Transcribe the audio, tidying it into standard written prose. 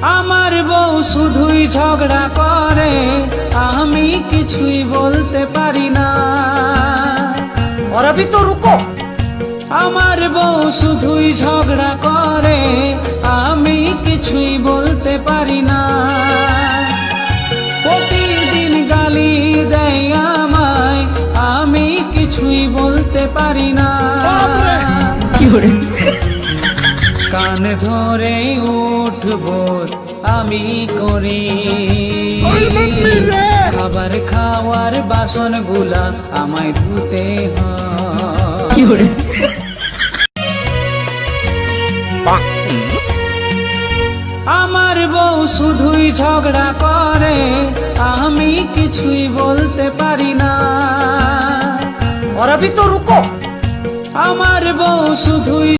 আমার বউ শুধুই ঝগড়া করে, আমি কিছুই বলতে পারি না। और अभी तो रुको। আমার বউ শুধুই ঝগড়া করে, আমি কিছুই বলতে পারি না। প্রতিদিন গালি দেয় আমায়, আমি কিছুই বলতে পারি না। কান ধরে উঠবো আমি করি, খাবার খাওয়ার বাসন গুলা আমায় ধুতে হয়। আমার বউ শুধুই ঝগড়া করে, আমি কিছুই বলতে পারি না। और अभी तो रुको। আমার বউ শুধুই